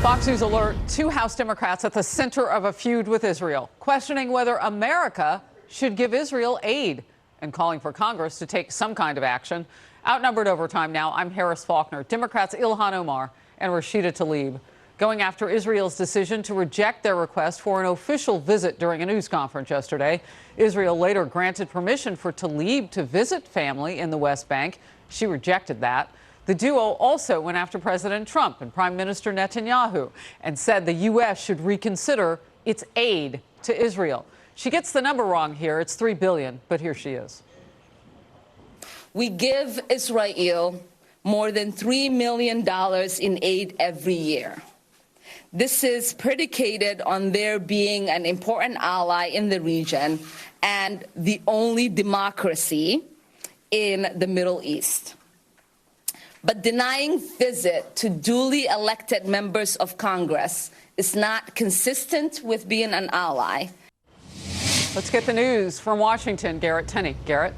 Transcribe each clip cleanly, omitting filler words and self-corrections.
Fox News alert: two House Democrats at the center of a feud with Israel, questioning whether America should give Israel aid and calling for Congress to take some kind of action. Outnumbered over time now, I'm Harris Faulkner. Democrats Ilhan Omar and Rashida Tlaib going after Israel's decision to reject their request for an official visit during a news conference yesterday. Israel later granted permission for Tlaib to visit family in the West Bank. She rejected that. The duo also went after President Trump and Prime Minister Netanyahu and said the U.S. should reconsider its aid to Israel. She gets the number wrong here. It's $3 billion, but here she is. We give Israel more than $3 million in aid every year. This is predicated on their being an important ally in the region and the only democracy in the Middle East. But denying visit to duly elected members of Congress is not consistent with being an ally. Let's get the news from Washington. Garrett Tenney. Garrett.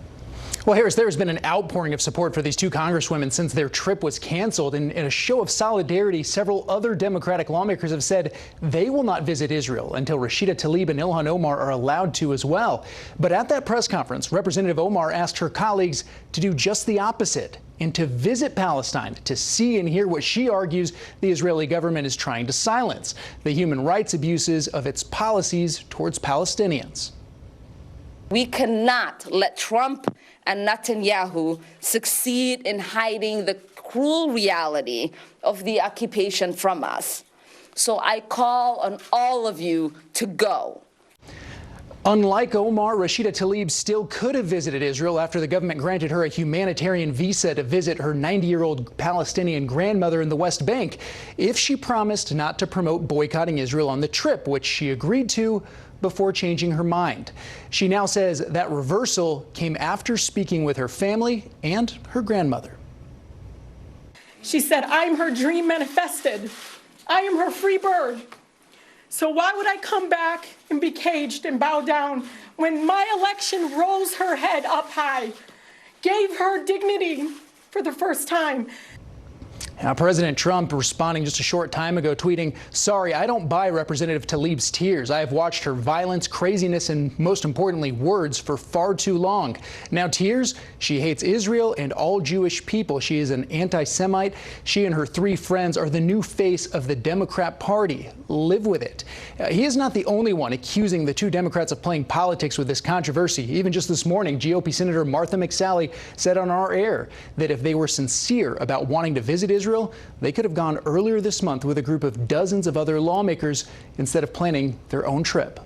Well, Harris, there has been an outpouring of support for these two congresswomen since their trip was canceled. And in a show of solidarity, several other Democratic lawmakers have said they will not visit Israel until Rashida Tlaib and Ilhan Omar are allowed to as well. But at that press conference, Representative Omar asked her colleagues to do just the opposite and to visit Palestine to see and hear what she argues the Israeli government is trying to silence: the human rights abuses of its policies towards Palestinians. We cannot let Trump and Netanyahu succeed in hiding the cruel reality of the occupation from us. So I call on all of you to go. Unlike Omar, Rashida Tlaib still could have visited Israel after the government granted her a humanitarian visa to visit her 90-year-old Palestinian grandmother in the West Bank if she promised not to promote boycotting Israel on the trip, which she agreed to before changing her mind. She now says that reversal came after speaking with her family and her grandmother. She said, "I'm her dream manifested. I am her free bird. So why would I come back and be caged and bow down when my election rose her head up high, gave her dignity for the first time?" Now, President Trump responding just a short time ago, tweeting, "Sorry, I don't buy Representative Tlaib's tears. I have watched her violence, craziness, and most importantly, words for far too long. Now tears? She hates Israel and all Jewish people. She is an anti-Semite. She and her three friends are the new face of the Democrat Party. Live with it." He is not the only one accusing the two Democrats of playing politics with this controversy. Even just this morning, GOP Senator Martha McSally said on our air that if they were sincere about wanting to visit Israel, they could have gone earlier this month with a group of dozens of other lawmakers instead of planning their own trip.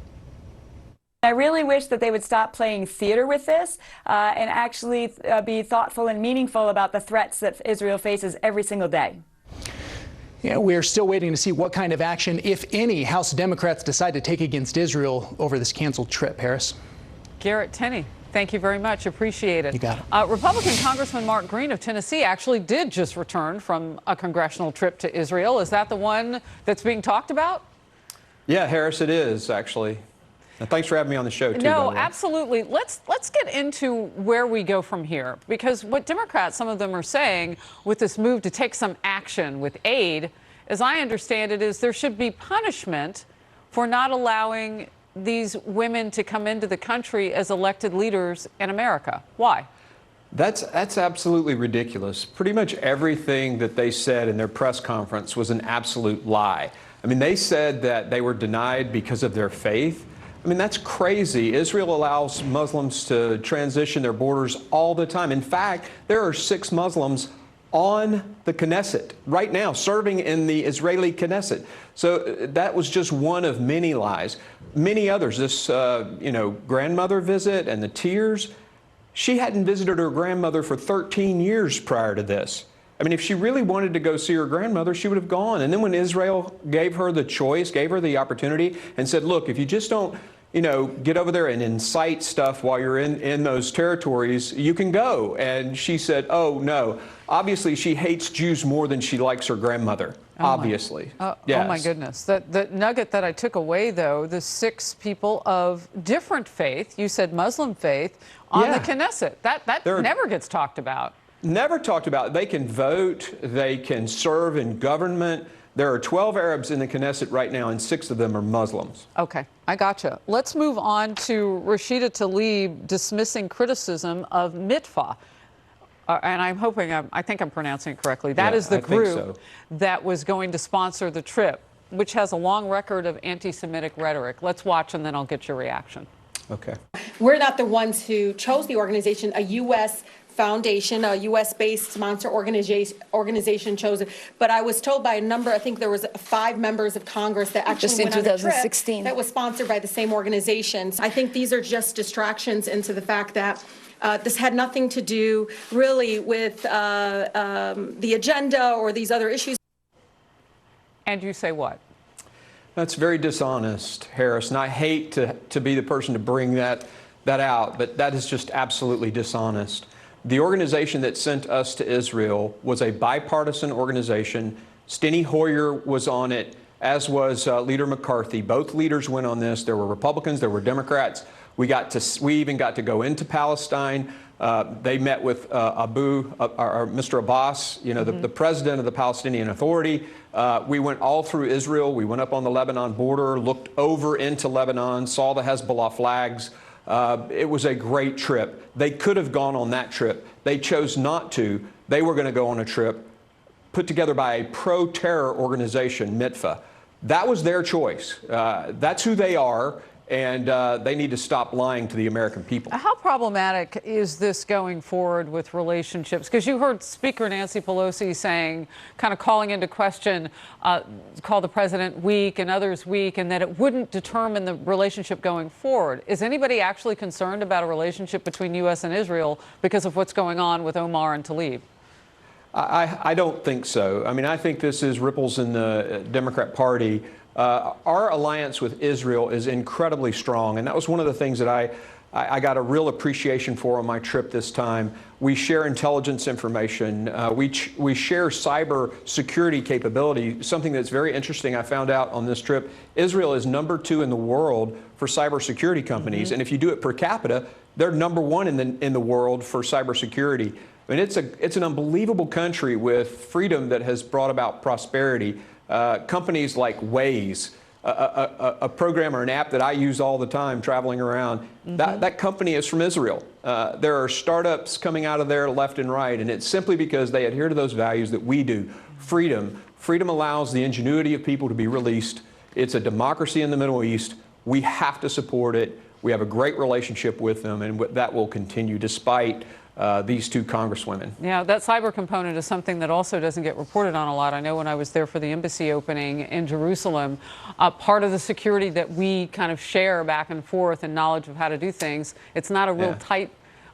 I really wish that they would stop playing theater with this and actually be thoughtful and meaningful about the threats that Israel faces every single day. Yeah, we're still waiting to see what kind of action, if any, House Democrats decide to take against Israel over this canceled trip. Harris. Garrett Tenney, thank you very much. Appreciate it. You got it. Republican Congressman Mark Green of Tennessee actually did just return from a congressional trip to Israel. Is that the one that's being talked about? Yeah, Harris, it is, actually. And thanks for having me on the show, too. No, absolutely. Let's get into where we go from here, because what Democrats, some of them, are saying with this move to take some action with aid, as I understand it, is there should be punishment for not allowing these women to come into the country as elected leaders in America. Why? That's absolutely ridiculous. Pretty much everything that they said in their press conference was an absolute lie. I mean, they said that they were denied because of their faith. I mean, that's crazy. Israel allows Muslims to transition their borders all the time. In fact, there are 6 Muslims on the Knesset right now, serving in the Israeli Knesset. So that was just one of many lies. Many others. This, grandmother visit and the tears. She hadn't visited her grandmother for 13 years prior to this. I mean, if she really wanted to go see her grandmother, she would have gone. And then when Israel gave her the choice, gave her the opportunity, and said, look, if you just don't, get over there and incite stuff while you're in those territories, you can go. And she said, oh, no. Obviously, she hates Jews more than she likes her grandmother. Obviously. Yes. Oh, my goodness. The nugget that I took away, though, the 6 people of different faith, you said Muslim faith, on the Knesset. That never gets talked about. Never talked about. They can vote. They can serve in government. There are 12 Arabs in the Knesset right now, and 6 of them are Muslims. Okay, I gotcha. Let's move on to Rashida Tlaib dismissing criticism of Mitfa. And I'm hoping, I think I'm pronouncing it correctly. That is the group that was going to sponsor the trip, which has a long record of anti-Semitic rhetoric. Let's watch, and then I'll get your reaction. Okay. We're not the ones who chose the organization. A U.S. foundation, a U.S.-based sponsor organization chose it. But I was told by a number, I think there was 5 members of Congress that actually went on the trip that was sponsored by the same organization. I think these are just distractions into the fact that this had nothing to do really with the agenda or these other issues. And you say what? That's very dishonest, Harris, and I hate to be the person to bring that out, but that is just absolutely dishonest. The organization that sent us to Israel was a bipartisan organization. Steny Hoyer was on it, as was Leader McCarthy. Both leaders went on this. There were Republicans, there were Democrats. We even got to go into Palestine. They met with Mr. Abbas, you know, the president of the Palestinian Authority. We went all through Israel. We went up on the Lebanon border, looked over into Lebanon, saw the Hezbollah flags. It was a great trip. They could have gone on that trip. They chose not to. They were going to go on a trip put together by a pro-terror organization, Mitfa. That was their choice. That's who they are. And they need to stop lying to the American people. How problematic is this going forward with relationships? Because you heard Speaker Nancy Pelosi saying, kind of calling into question, call the president weak and others weak, and that it wouldn't determine the relationship going forward. Is anybody actually concerned about a relationship between U.S. and Israel because of what's going on with Omar and Tlaib? I don't think so. I mean, I think this is ripples in the Democrat Party. Our alliance with Israel is incredibly strong, and that was one of the things that I got a real appreciation for on my trip this time. We share intelligence information. We share cyber security capability, something that's very interesting I found out on this trip. Israel is #2 in the world for cybersecurity companies, and if you do it per capita, they're #1 in the world for cybersecurity. I mean, it's an unbelievable country with freedom that has brought about prosperity. Companies like Waze, a program or an app that I use all the time traveling around, that company is from Israel. There are startups coming out of there left and right, and it's simply because they adhere to those values that we do. Freedom. Freedom allows the ingenuity of people to be released. It's a democracy in the Middle East. We have to support it. We have a great relationship with them, and that will continue despite these 2 congresswomen. Yeah, that cyber component is something that also doesn't get reported on a lot. I know when I was there for the embassy opening in Jerusalem, part of the security that we kind of share back and forth and knowledge of how to do things, it's not a real tight,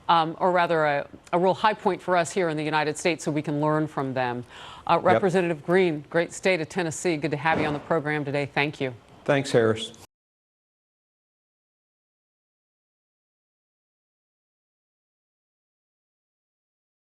or rather a real high point for us here in the United States, so we can learn from them. Representative Green, great state of Tennessee. Good to have you on the program today. Thank you. Thanks, Harris.